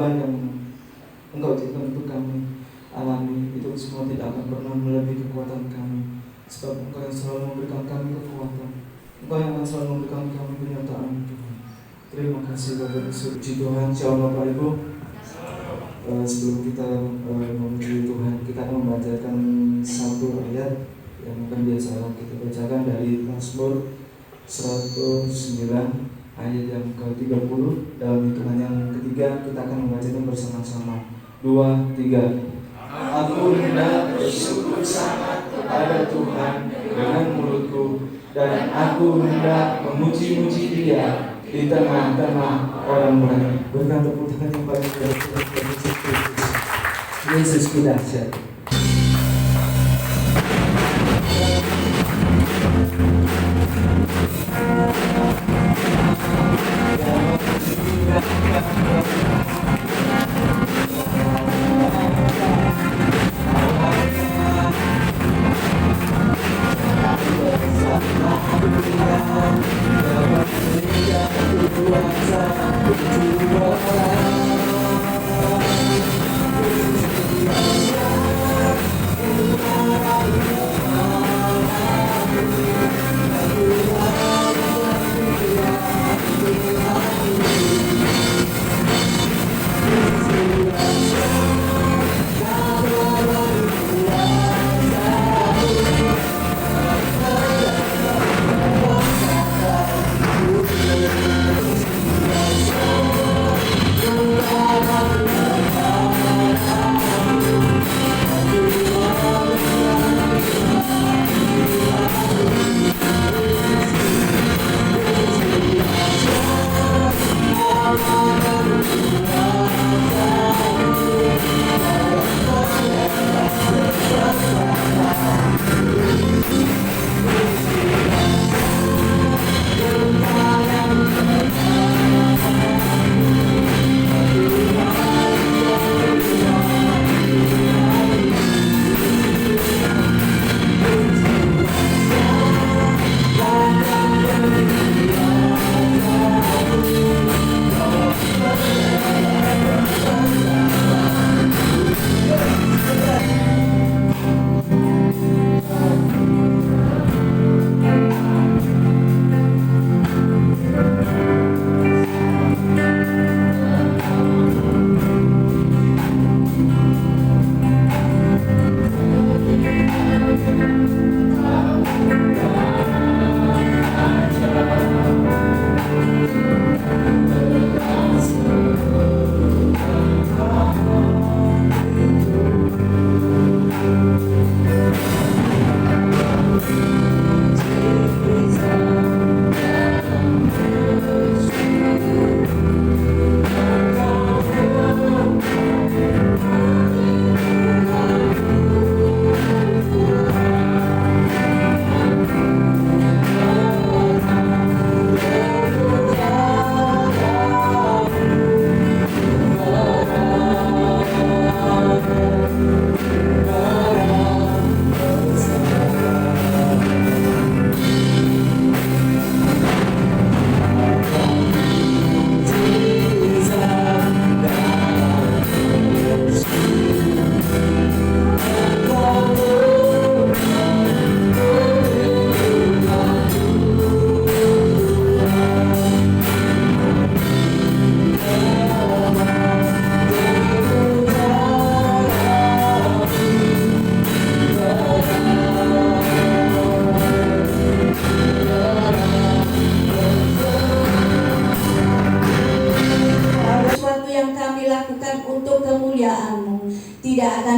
beban yang Engkau izinkan untuk kami alami, itu semua tidak akan pernah melebihi kekuatan kami, sebab Engkau yang selalu memberikan kami kekuatan, Engkau yang akan selalu memberikan kami kenyataan Tuhan. Terima kasih Bapak Yesus. Puji Tuhan. Shalom Bapak Ibu. Sebelum kita memuji Tuhan, kita akan membacakan satu ayat yang akan biasa kita bacakan dari Mazmur 109 ayat yang ke-30. Dalam hitungan yang ketiga kita akan membacanya bersama-sama. 2, 3. Aku hendak bersyukur sangat kepada Tuhan dengan mulutku, dan aku hendak memuji-muji Dia di tengah-tengah orang banyak. Berikan tepuk tangan yang paling baik untuk Yesus Kristus. Yesus dahsyat.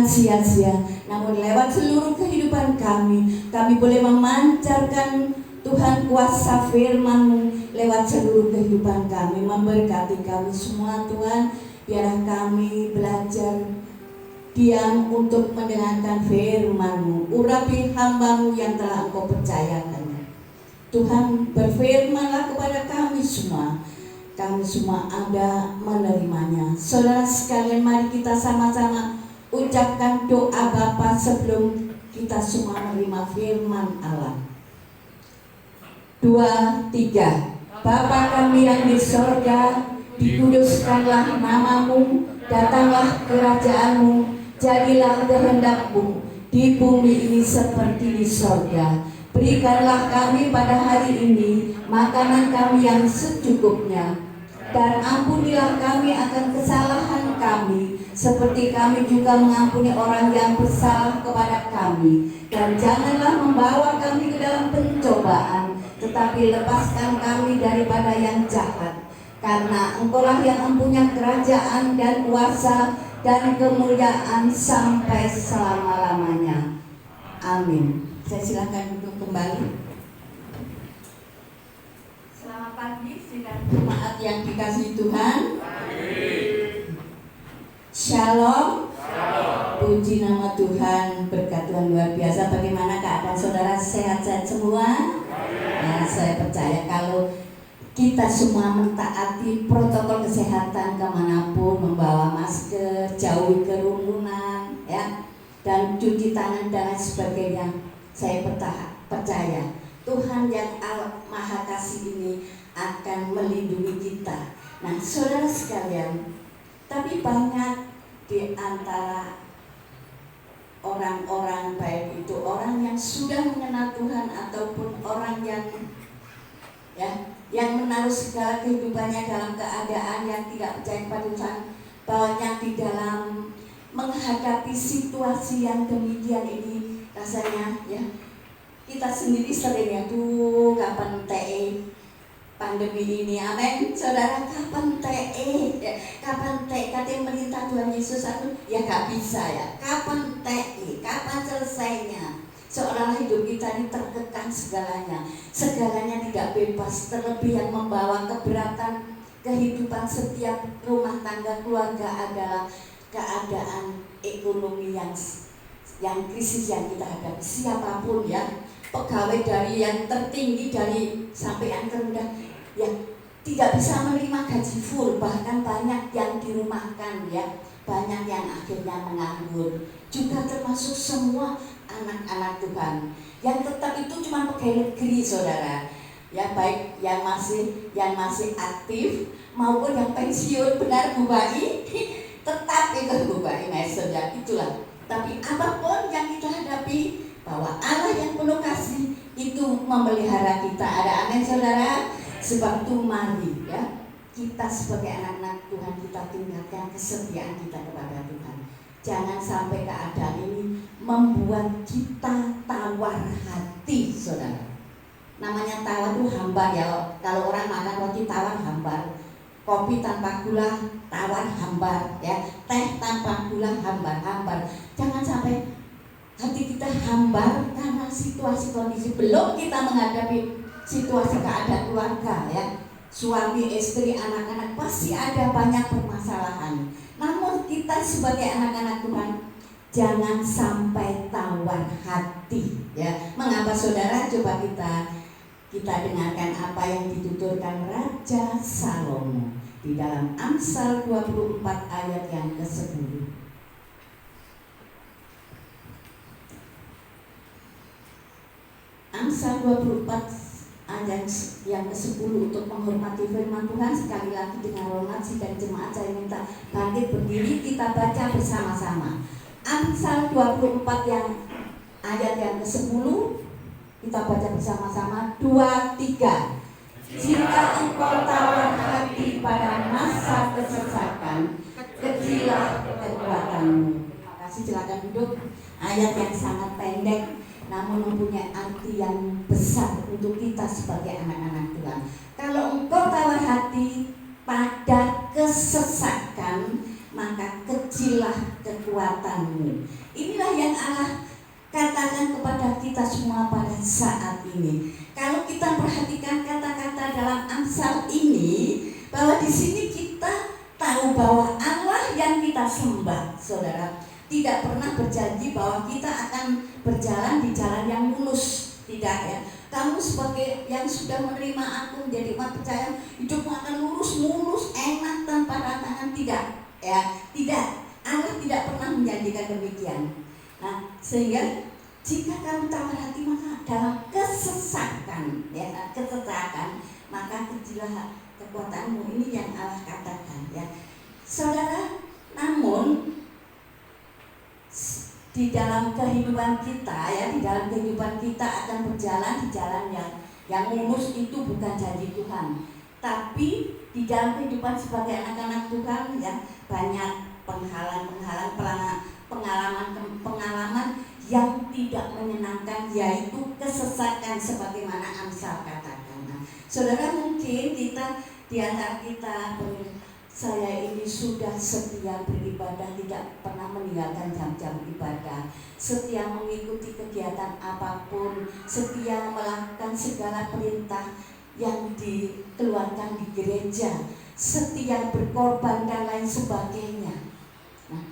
Sia-sia, namun lewat seluruh kehidupan kami boleh memancarkan Tuhan kuasa firman-Mu lewat seluruh kehidupan kami, memberkati kami semua Tuhan. Biarlah kami belajar diam untuk mendengarkan firman-Mu. Urapi hamba-Mu yang telah Engkau percayakan. Tuhan, berfirmanlah kepada kami semua ada menerimanya. Saudara sekalian, mari kita sama-sama ucapkan doa Bapa sebelum kita semua menerima firman Allah. 2, 3. Bapa kami yang di sorga, Dikuduskanlah namamu, datanglah kerajaanmu, jadilah kehendakmu di bumi ini seperti di sorga. Berikanlah kami pada hari ini makanan kami yang secukupnya, dan ampunilah kami akan kesalahan kami, seperti kami juga mengampuni orang yang bersalah kepada kami. Dan janganlah membawa kami ke dalam pencobaan, tetapi lepaskan kami daripada yang jahat. Karena Engkaulah yang mempunyai kerajaan dan kuasa dan kemuliaan sampai selama-lamanya. Amin. Saya silakan duduk kembali. Selamat pagi, sidang jemaat yang dikasihi Tuhan. Shalom. Puji nama Tuhan, berkat Tuhan luar biasa. Bagaimana keadaan saudara, sehat-sehat semua? Ya, saya percaya kalau kita semua mentaati protokol kesehatan kemanapun, membawa masker, jauhi kerumunan, ya, dan cuci tangan dan lain sebagainya. Saya percaya Tuhan yang Maha Kasih ini akan melindungi kita. Nah, saudara sekalian, tapi banyak di antara orang-orang, baik itu orang yang sudah mengenal Tuhan ataupun orang yang menaruh segala kehidupannya dalam keadaan yang tidak percaya kepada Tuhan, bahwa di dalam menghadapi situasi yang demikian ini rasanya ya kita sendiri sering ya, tuh kapan pandemi ini, amin saudara, kapan ya, kapan katanya merintah Tuhan Yesus, aku ya gak bisa ya, kapan kapan selesainya. Seolah hidup kita ini terkekang segalanya tidak bebas, terlebih yang membawa keberatan kehidupan setiap rumah tangga keluarga adalah keadaan ekonomi yang krisis yang kita hadapi. Siapapun ya, pegawai dari yang tertinggi dari sampai yang terendah yang tidak bisa menerima gaji full, bahkan banyak yang dirumahkan ya, banyak yang akhirnya menganggur, juga termasuk semua anak-anak Tuhan yang tetap itu cuma pegawai negeri saudara ya, baik yang masih aktif maupun yang pensiun. Benar Bu Bai? Tetap itu Bu Bai Mason ya, itulah. Tapi apapun yang kita hadapi, bahwa Allah yang penuh kasih itu memelihara kita. Ada amin saudara? Sebab itu mari ya, kita sebagai anak-anak Tuhan kita tingkatkan kesetiaan kita kepada Tuhan. Jangan sampai keadaan ini membuat kita tawar hati, saudara. Namanya tawar itu hambar ya. Kalau orang makan roti tawar hambar, kopi tanpa gula tawar hambar, ya, teh tanpa gula hambar. Jangan sampai hati kita hambar karena situasi kondisi. Belum kita menghadapi situasi keadaan keluarga ya, suami, istri, anak-anak, pasti ada banyak permasalahan. Namun kita sebagai anak-anak Tuhan jangan sampai tawar hati ya. Mengapa saudara? Coba kita dengarkan apa yang dituturkan Raja Salomo di dalam Amsal 24 ayat yang ke-10. Amsal 24 ayat yang ke-10 untuk menghormati firman Tuhan. Sekali lagi dengan hormat sidang jemaat saya minta bangkit berdiri, kita baca bersama-sama Amsal 24 yang ayat yang ke-10. Kita baca bersama-sama 2, 3. Jika engkau tawar hati pada masa kesesakan, kecillah kekuatanmu. Terima kasih, silakan duduk. Ayat yang sangat pendek namun mempunyai arti yang besar untuk kita sebagai anak-anak Tuhan. Kalau engkau tawar hati pada kesesakan, maka kecillah kekuatanmu. Inilah yang Allah katakan kepada kita semua pada saat ini. Kalau kita perhatikan kata-kata dalam Amsal ini, bahwa di sini kita tahu bahwa Allah yang kita sembah, saudara, tidak pernah berjanji bahwa kita akan berjalan di jalan yang mulus. Tidak ya. Kamu sebagai yang sudah menerima aku menjadi umat percaya, hidupmu akan lurus, mulus, enak tanpa rantangan. Tidak ya, tidak. Allah tidak pernah menjanjikan demikian. Nah, sehingga jika kamu tawar hati, maka dalam kesesakan ya, kesesakan, maka kecillah kekuatanmu. Ini yang Allah katakan ya. Saudara, namun di dalam kehidupan kita ya, di dalam kehidupan kita akan berjalan di jalan yang lurus itu bukan janji Tuhan. Tapi di dalam kehidupan sebagai anak-anak Tuhan ya, banyak pengalaman yang tidak menyenangkan, yaitu kesesatan sebagaimana Amsal katakan. Nah, saudara, mungkin kita di antara kita, saya ini sudah setia beribadah, tidak pernah meninggalkan jam-jam ibadah, setia mengikuti kegiatan apapun, setia melakukan segala perintah yang dikeluarkan di gereja, setia berkorban dan lain sebagainya. Nah,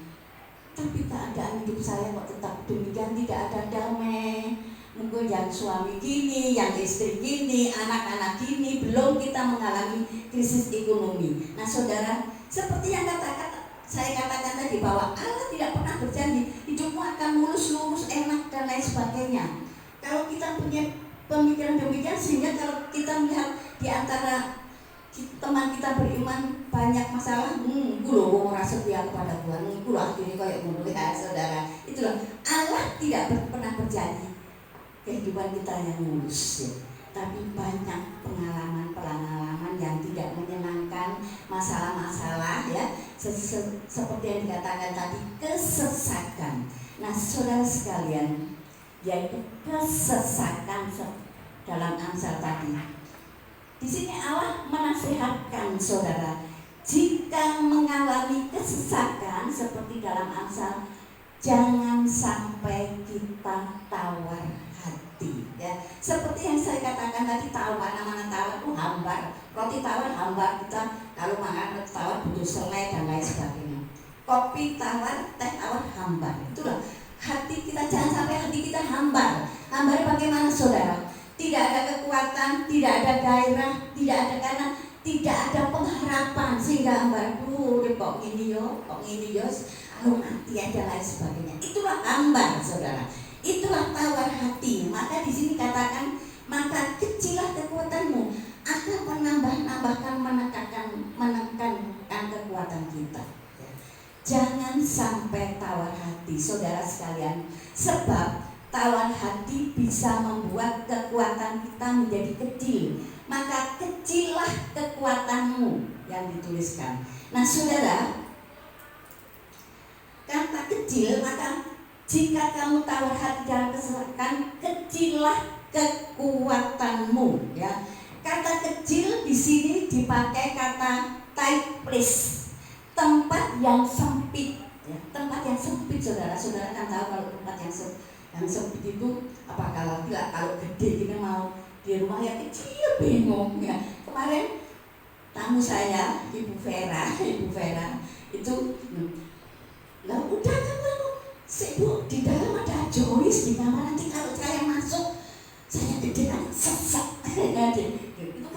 tapi keadaan hidup saya kok tetap demikian, tidak ada damai. Mungkin yang suami gini, yang istri gini, anak-anak gini, belum kita mengalami krisis ekonomi. Nah saudara, seperti yang saya katakan tadi, bahwa Allah tidak pernah berjanji hidupmu akan mulus-lurus, enak dan lain sebagainya. Kalau kita punya pemikiran demikian, sehingga kalau kita melihat di antara teman kita beriman banyak masalah, kulo wong ora setia kepada Tuhan, kulo akhirnya kayak ngono ya saudara. Itulah Allah tidak pernah berjanji kehidupan kita yang mulus ya. Tapi banyak pengalaman yang tidak menyenangkan, masalah-masalah ya, seperti yang dikatakan tadi, kesesatan. Nah saudara sekalian, yaitu kesesatan dalam Amsal tadi. Di sini Allah menasihatkan saudara, jika mengalami kesesatan seperti dalam Amsal, jangan sampai kita tawar hati ya. Seperti yang saya katakan tadi, tawar, mana tawar itu hambar, roti tawar hambar, kita kalau makan roti tawar butuh selai dan lain sebagainya. Kopi tawar, teh tawar hambar. Itulah hati kita, jangan sampai hati kita hambar. Hambar bagaimana saudara? Tidak ada kekuatan, tidak ada gairah, tidak ada, karena tidak ada pengharapan, sehingga hambar kok ini yo, mati dan lain sebagainya. Itulah hambar saudara. Itulah tawar hati. Maka di sini katakan, maka kecillah kekuatanmu, akan menambahkan, menekankan kekuatan kita. Jangan sampai tawar hati saudara sekalian, sebab tawar hati bisa membuat kekuatan kita menjadi kecil. Maka kecillah kekuatanmu, yang dituliskan. Nah saudara, kata kecil, maka jika kamu tawar hati dalam kesesatan, kecillah kekuatanmu ya. Kata kecil di sini dipakai kata tight place, tempat yang sempit ya. Tempat yang sempit saudara kan tahu kalau tempat yang sempit itu apa, kalau gede kita mau di rumah yang kecil bingung ya. Kemarin tamu saya Ibu Vera itu lah udah kamu Bu, di dalam ada Joyce di kamar, nanti kalau saya masuk saya gede kan sesek. Itu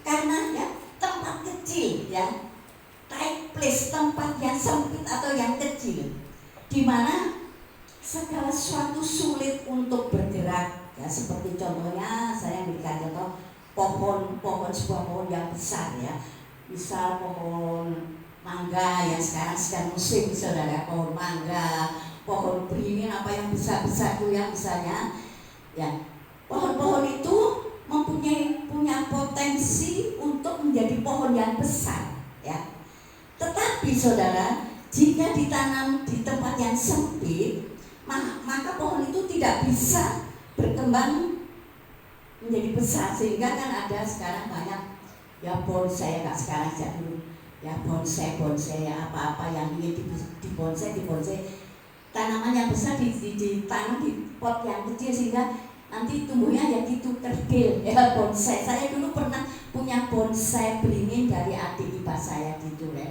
karena ya tempat kecil ya, tight place, tempat yang sempit atau yang kecil, di mana segala sesuatu sulit untuk bergerak ya. Seperti contohnya saya berikan contoh sebuah pohon yang besar ya, misal pohon mangga yang sekarang sedang musim saudara, pohon mangga, pohon beringin, apa yang besar-besar itu yang misalnya ya, pohon-pohon itu punya potensi untuk menjadi pohon yang besar ya. Tetapi saudara, jika ditanam di tempat yang sempit, maka pohon itu tidak bisa berkembang menjadi besar. Sehingga kan ada sekarang banyak ya bonsai, nggak sekarang sejak dulu ya, bonsai ya, apa-apa yang ingin dibonsai, tanaman yang besar ditanam di pot yang kecil sehingga nanti tumbuhnya ya gitu, kerdil ya, bonsai. Saya dulu pernah punya bonsai beringin dari adik ipar saya gitu ya.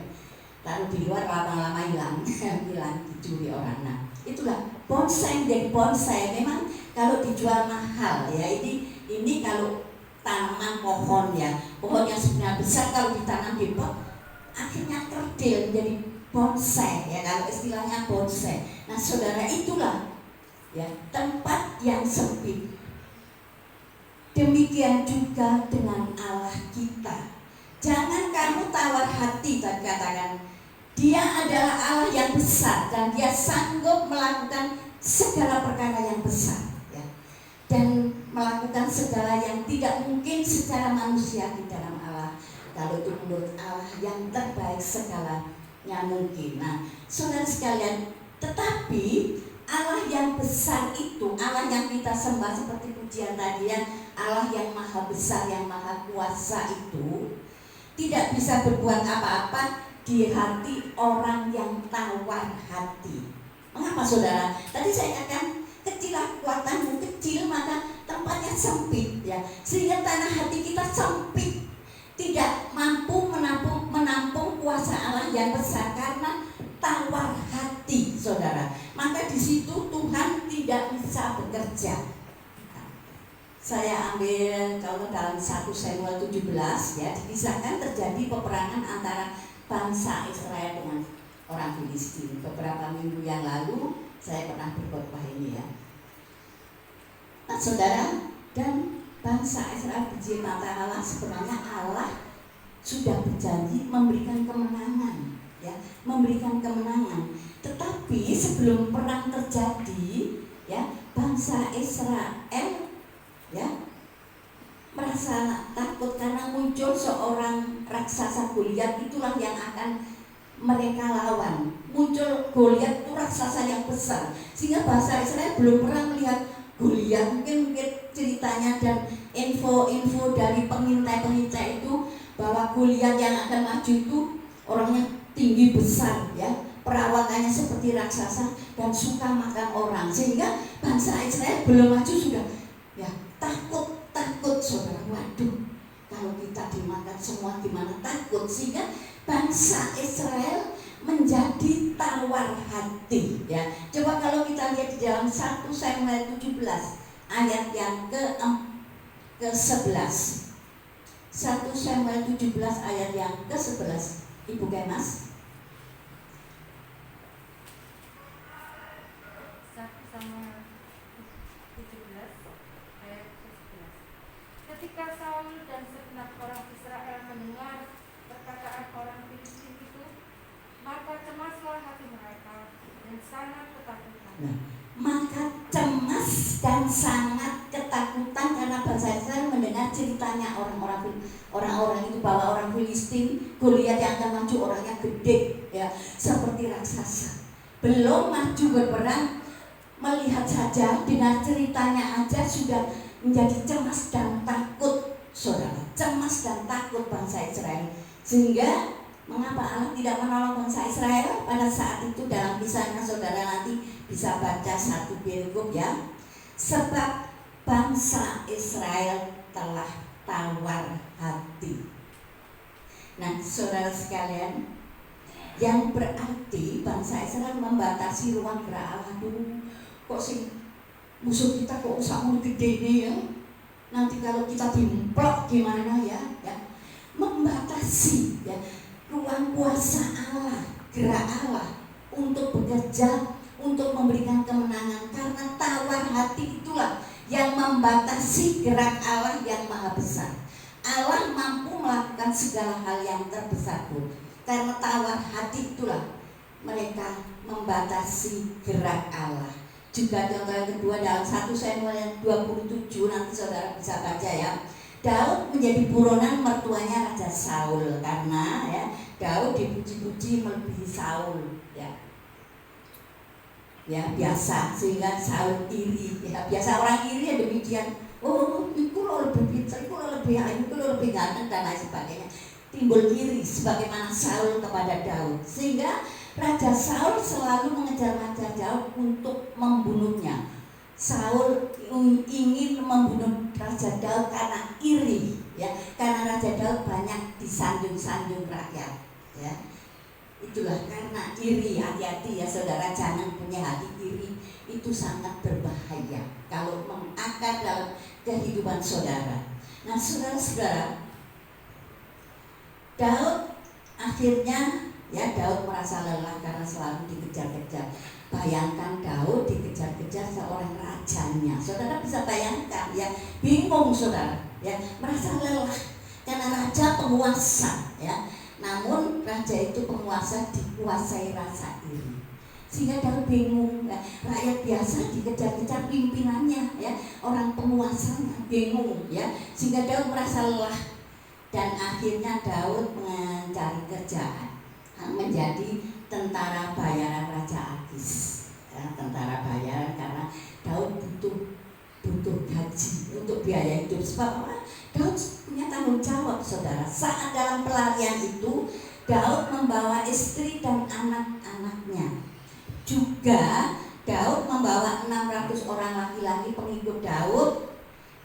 Lalu di luar lama-lama hilang dicuri orang. Nah itulah bonsai menjadi bonsai. Memang kalau dijual mahal ya, ini kalau tanaman pohon ya, pohon yang sebenarnya besar kalau ditanam di pot akhirnya kerdil menjadi bonsai ya, kalau istilahnya bonsai. Nah saudara, itulah ya tempat yang sempit. Demikian juga dengan Allah kita. Jangan kamu tawar hati, tadi katakan. Dia adalah Allah yang besar dan dia sanggup melakukan segala perkara yang besar, ya. Dan melakukan segala yang tidak mungkin secara manusia di dalam Allah. Kalau itu menurut Allah yang terbaik segalanya mungkin. Nah, saudara sekalian, tetapi Allah yang besar itu, Allah yang kita sembah seperti pujian tadi ya, Allah yang maha besar, yang maha kuasa itu tidak bisa berbuat apa-apa di hati orang yang tawar hati. Mengapa saudara? Tadi saya katakan kecil kekuatanmu kecil, maka tempatnya sempit ya. Sehingga tanah hati kita sempit, tidak mampu menampung kuasa Allah yang besar karena tawar hati, saudara. Maka di situ Tuhan tidak bisa bekerja. Saya ambil contoh dalam 1 Samuel 17 ya, dikisahkan terjadi peperangan antara bangsa Israel dengan orang Filistin. Beberapa minggu yang lalu saya pernah berkhotbah ini ya. Nah, saudara, dan bangsa Israel benci mata Allah. Sebenarnya Allah sudah berjanji memberikan kemenangan ya, memberikan kemenangan. Tetapi sebelum perang terjadi ya, bangsa Israel ya merasa takut karena muncul seorang raksasa Goliat. Itulah yang akan mereka lawan. Muncul Goliat itu raksasa yang besar, sehingga bangsa Israel belum pernah melihat Goliat. Mungkin ceritanya dan info dari pengintai itu bahwa Goliat yang akan maju itu orangnya tinggi besar ya, perawakannya seperti raksasa dan suka makan orang, sehingga bangsa Israel belum maju sudah ya takut saudara. Waduh, kalau kita dimakan semua gimana, takut. Sehingga bangsa Israel menjadi tawar hati ya. Coba kalau kita lihat di dalam 1 Samuel 17 ayat yang ke-11. 1 Samuel 17 ayat yang ke-11. Ibu Kemas. 1 Samuel 17 ayat ke-11. Ketika Saul dan segenap orang Israel mendengar perkataan orang Filistin itu, maka cemaslah hati mereka dan sangat ketakutan. Nah, maka cemas dan sangat ketakutan karena bangsa Israel mendengar ceritanya orang-orang itu bahwa orang Filistin, Goliat yang akan maju orangnya gede ya, seperti raksasa. Belum maju berperang, melihat saja, dengar ceritanya aja sudah menjadi cemas dan takut, saudara. Cemas dan takut bangsa Israel. Sehingga mengapa Allah tidak menolong bangsa Israel pada saat itu? Dalam kisahnya saudara nanti bisa baca 1 Bilgub ya. Sebab bangsa Israel telah tawar hati. Nah, saudara sekalian, yang berarti bangsa Israel membatasi ruang gerak Allah dulu. Kok sih musuh kita kok usah gede nih ya? Nanti kalau kita dimplok gimana ya? Membatasi ya ruang kuasa Allah, gerak Allah untuk bekerja, untuk memberikan kemenangan. Karena tawar hati itulah yang membatasi gerak Allah yang maha besar. Allah mampu melakukan segala hal yang terbesar pun. Karena tawar hati itulah mereka membatasi gerak Allah. Juga contoh yang kedua dalam 1 Samuel 27 nanti saudara bisa baca ya. Daud menjadi buronan mertuanya Raja Saul karena ya Daud dipuji-puji melebihi Saul ya. Ya biasa, sehingga Saul iri ya. Biasa orang iri ya demikian. Oh, itu lo lebih pintar, itu lo lebih ayu, itu lo lebih ganteng dan lain sebagainya. Timbul iri sebagaimana Saul kepada Daud. Sehingga Raja Saul selalu mengejar-ngejar Daud untuk membunuhnya. Saul ingin membunuh Raja Daud karena iri ya, karena Raja Daud banyak disanjung-sanjung rakyat ya. Itulah karena iri. Hati-hati ya saudara, jangan punya hati iri, itu sangat berbahaya kalau mengakar dalam kehidupan saudara. Nah, saudara-saudara, Daud akhirnya ya, Daud merasa lelah karena selalu dikejar-kejar. Bayangkan Daud dikejar-kejar seorang rajanya. Saudara bisa bayangkan ya, bingung saudara ya, merasa lelah Karena raja penguasa, ya. Namun raja itu penguasa dikuasai rasa iri. Sehingga Daud bingung, ya. Rakyat biasa dikejar-kejar pimpinannya, ya. Orang penguasanya bingung, ya. Sehingga Daud merasa lelah dan akhirnya Daud mencari kerjaan, menjadi tentara bayaran Raja Akis, ya. Tentara bayaran karena Daud butuh gaji untuk biaya hidup. Sebab apa? Daud punya tanggung jawab, saudara. Saat dalam pelarian itu, Daud membawa istri dan anak-anaknya. Juga Daud membawa 600 orang laki-laki pengikut Daud,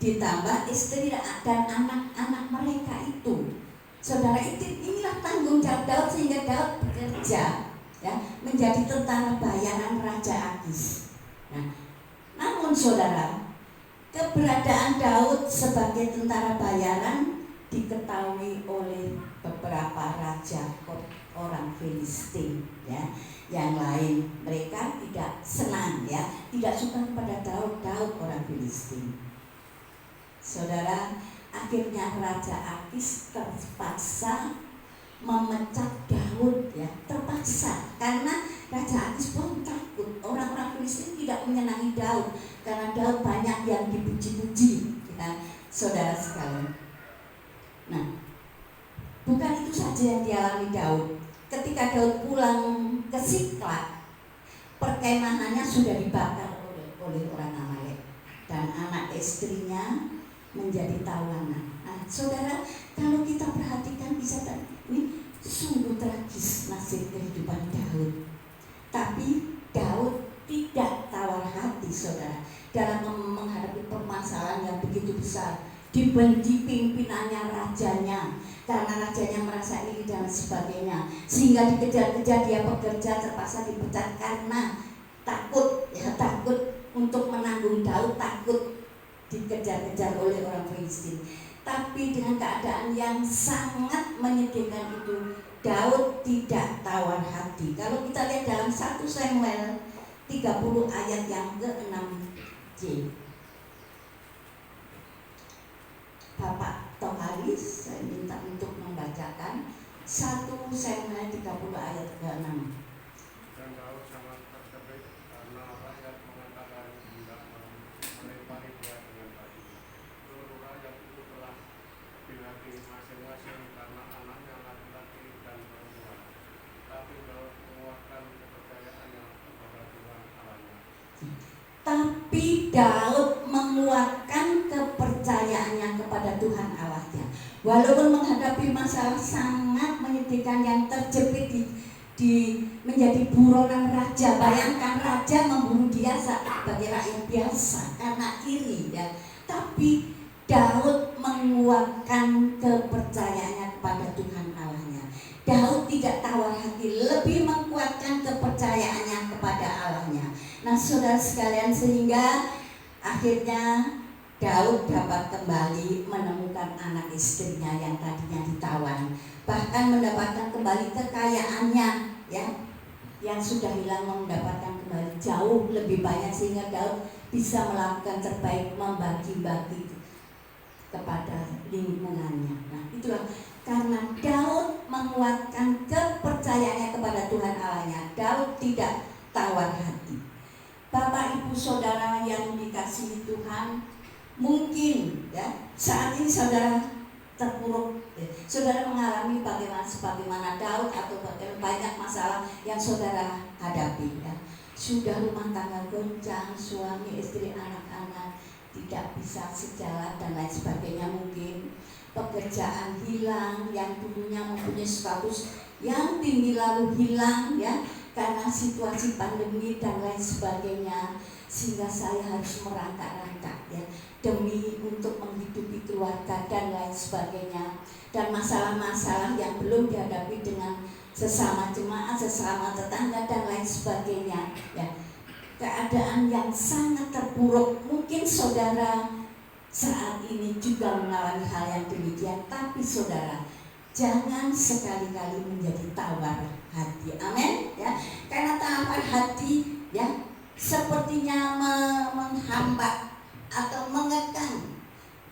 ditambah istri dan anak-anak mereka itu. Saudara, inilah tanggung jawab Daud sehingga Daud bekerja, ya, menjadi tentara bayaran Raja Akis. Nah, namun saudara, keberadaan Daud sebagai tentara bayaran diketahui oleh beberapa raja orang Filistin, ya. Yang lain mereka tidak senang, ya, tidak suka kepada Daud orang Filistin. Saudara, akhirnya Raja Akis terpaksa memecat Daud, ya, terpaksa, karena Raja Akis pun takut. Orang-orang Filistin tidak menyenangi Daud karena Daud banyak yang dipuji-puji, ya, saudara sekalian. Nah, bukan itu saja yang dialami Daud. Ketika Daud pulang ke Siklag, perkemahannya sudah dibakar oleh orang Amalek dan anak istrinya menjadi tawanan. Nah, saudara, kalau kita perhatikan bisa ini sungguh tragis nasib kehidupan Daud. Tapi Daud tidak tawar hati, saudara, dalam menghadapi permasalahan yang begitu besar. Dibenci pimpinannya, rajanya, karena rajanya merasa iri dan sebagainya, sehingga dikejar-kejar. Dia bekerja, terpaksa dipecat karena takut, ya, takut untuk menanggung Daud, takut dikejar-kejar oleh orang Filistin. Tapi dengan keadaan yang sangat menyedihkan itu, Daud tidak tawar hati. Kalau kita lihat dalam 1 Samuel 30 ayat yang ke-6c, Bapak Toharis, saya minta untuk membacakan 1 Samuel 30 ayat ke-6. Dan Daud sangat terkejut karena rakyat mengatakan tidak melempari dia dengan batu. Seluruh rakyat itu telah binati masing-masing karena anaknya laki-laki dan perempuan. Tapi Daud menguatkan kepercayaannya kepada Tuhan Allahnya. Tapi Daud menguatkan kepercayaannya kepada Tuhan Allahnya. Walaupun menghadapi masalah sangat menyedihkan yang terjepit menjadi buronan raja. Bayangkan raja memburu dia sebagai rakyat biasa karena iri, ya. Tapi Daud menguatkan kepercayaannya kepada Tuhan Allahnya. Daud tidak tawar hati, lebih menguatkan kepercayaannya kepada Allahnya. Nah, saudara sekalian, sehingga akhirnya Daud dapat kembali menemukan anak istrinya yang tadinya ditawan, bahkan mendapatkan kembali kekayaannya, ya, yang sudah hilang, mendapatkan kembali jauh lebih banyak, sehingga Daud bisa melakukan terbaik, membagi-bagi kepada lingkungannya. Nah, itulah karena Daud menguatkan kepercayaannya kepada Tuhan Allahnya. Daud tidak tawar hati. Bapak, ibu, saudara yang dikasihi Tuhan, mungkin, ya, saat ini saudara terpuruk, ya, saudara mengalami sebagaimana Daud atau banyak masalah yang saudara hadapi, ya. Sudah rumah tangga goncang, suami, istri, anak-anak tidak bisa sejalan dan lain sebagainya. Mungkin pekerjaan hilang, yang dulunya mempunyai status yang tinggi lalu hilang, ya, karena situasi pandemi dan lain sebagainya, sehingga saya harus merangkak-rangkak, ya, demi untuk menghidupi keluarga dan lain sebagainya, dan masalah-masalah yang belum dihadapi dengan sesama jemaat, sesama tetangga dan lain sebagainya, ya. Keadaan yang sangat terpuruk. Mungkin saudara saat ini juga mengalami hal yang demikian, tapi saudara, jangan sekali-kali menjadi tawar hati. Amin, ya. Karena tawar hati, ya, sepertinya menghambat atau mengekang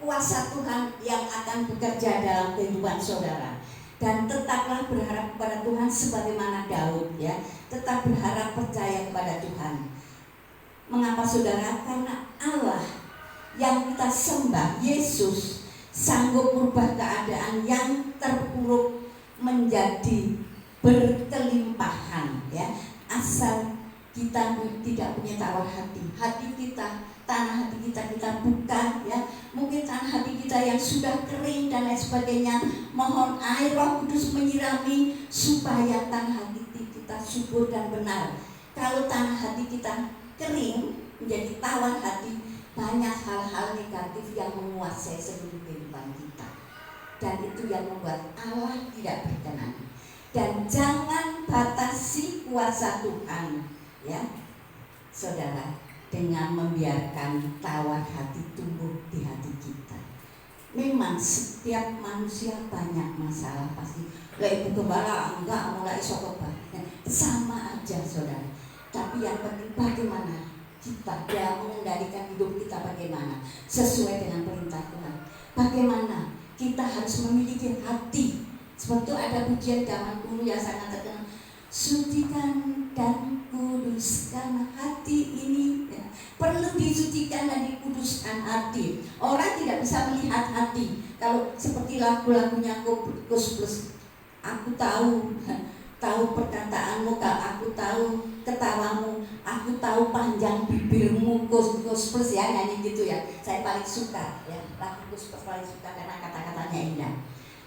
kuasa Tuhan yang akan bekerja dalam kehidupan saudara. Dan tetaplah berharap kepada Tuhan sebagaimana Daud, ya. Tetap berharap, percaya kepada Tuhan. Mengapa saudara? Karena Allah yang kita sembah, Yesus, sanggup merubah keadaan yang terpuruk menjadi berkelimpahan, ya. Asal kita tidak punya tawar hati. Hati kita, tanah hati kita buka, ya. Mungkin tanah hati kita yang sudah kering dan lain sebagainya, mohon air Roh Kudus menyirami supaya tanah hati kita subur dan benar. Kalau tanah hati kita kering, menjadi tawar hati, banyak hal-hal negatif yang menguasai seluruh kehidupan kita. Dan itu yang membuat Allah tidak berkenan. Dan jangan batasi kuasa Tuhan, ya saudara, dengan membiarkan tawar hati tumbuh di hati kita. Memang setiap manusia banyak masalah pasti. Lah ibu gembala enggak mulai sokoba. Sama aja saudara. Tapi yang penting bagaimana kita dalam mengendalikan hidup kita, bagaimana sesuai dengan perintah Tuhan. Bagaimana kita harus memiliki hati. Seperti ada pujian zaman dulu yang sangat terkenal, sucikan dan kuduskan hati ini, ya. Perlu disucikan dan dikuduskan hati. Orang tidak bisa melihat hati. Kalau seperti lagu-lagunya Gus Plus, aku tahu perkataanmu, aku tahu ketawamu, aku tahu panjang bibirmu, Gus Plus, ya, nyanyi gitu, ya. Saya paling suka, ya, lagu Gus Plus paling suka karena kata-katanya indah.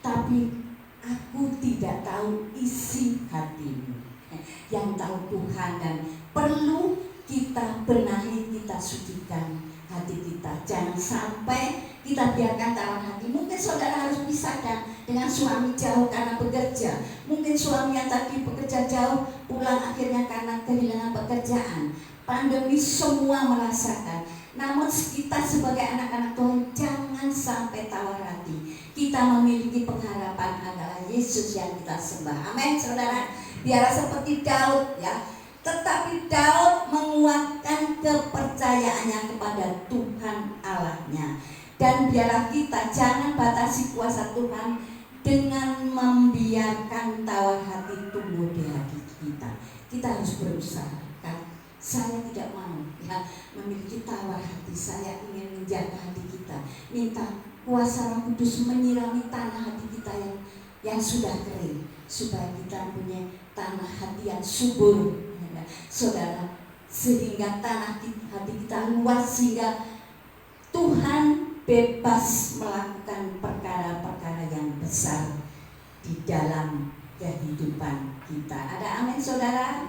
Tapi aku tidak tahu isi hatimu. Yang tahu Tuhan, dan perlu kita benahi, kita sucikan hati kita. Jangan sampai kita biarkan tawar hati. Mungkin saudara harus pisah dengan suami jauh karena bekerja. Mungkin suami yang tadi bekerja jauh pulang akhirnya karena kehilangan pekerjaan. Pandemi semua merasakan. Namun kita sebagai anak-anak Tuhan jangan sampai tawar hati. Kita memiliki pengharapan adalah Yesus yang kita sembah. Amin saudara. Biarlah seperti Daud, ya. Tetapi Daud menguatkan kepercayaannya kepada Tuhan Allahnya. Dan biarlah kita jangan batasi kuasa Tuhan dengan membiarkan tawar hati tumbuh di hati kita. Kita harus berusaha, kan? Saya tidak mau, ya, memiliki tawar hati. Saya ingin menjaga hati kita. Minta kuasa Roh Kudus menyirami tanah hati kita yang sudah kering, supaya kita punya tanah hati yang subur, ya, saudara, sehingga tanah hati kita luas, sehingga Tuhan bebas melakukan perkara-perkara yang besar di dalam kehidupan kita. Ada amin saudara?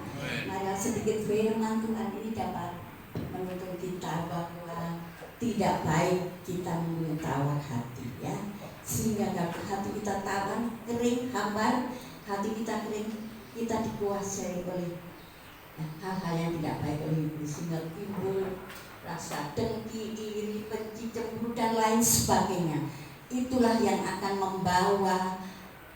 Mari sedikit firman Tuhan ini dapat menuntun kita bahwa tidak baik kita mempunyai tawar hati, ya. Sehingga hati kita tawar, kering, hambar, hati kita kering, kita dikuasai oleh hal-hal yang tidak baik oleh ibu, sehingga timbul rasa dengki, iri, benci, cemburu dan lain sebagainya. Itulah yang akan membawa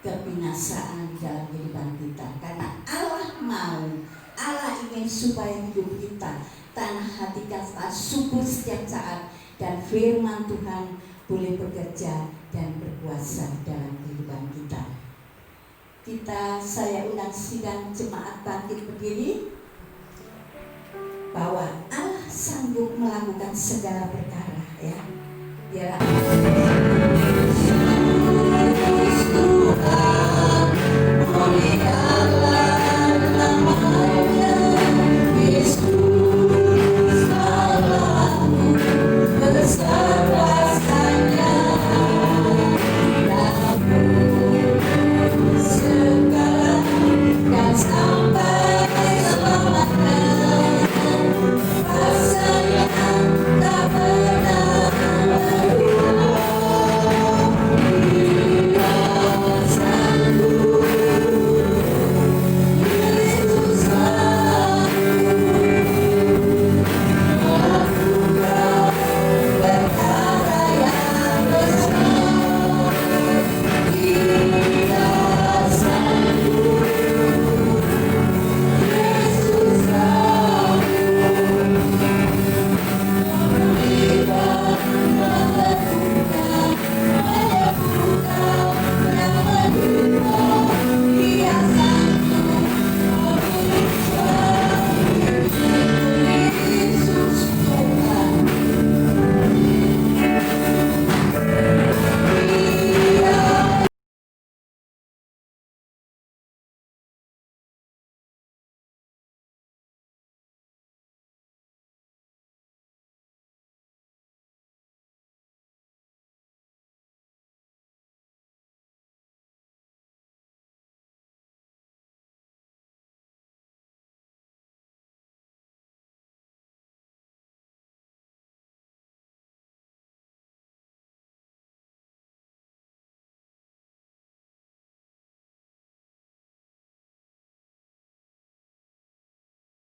kebinasaan di dalam kehidupan kita. Karena Allah ingin supaya hidup kita, tanah hati kita subur setiap saat, dan firman Tuhan boleh bekerja dan berkuasa dalam kehidupan kita. Saya undang sidang jemaat bangkit berdiri, bahwa Allah sanggup melakukan segala perkara, ya. Biar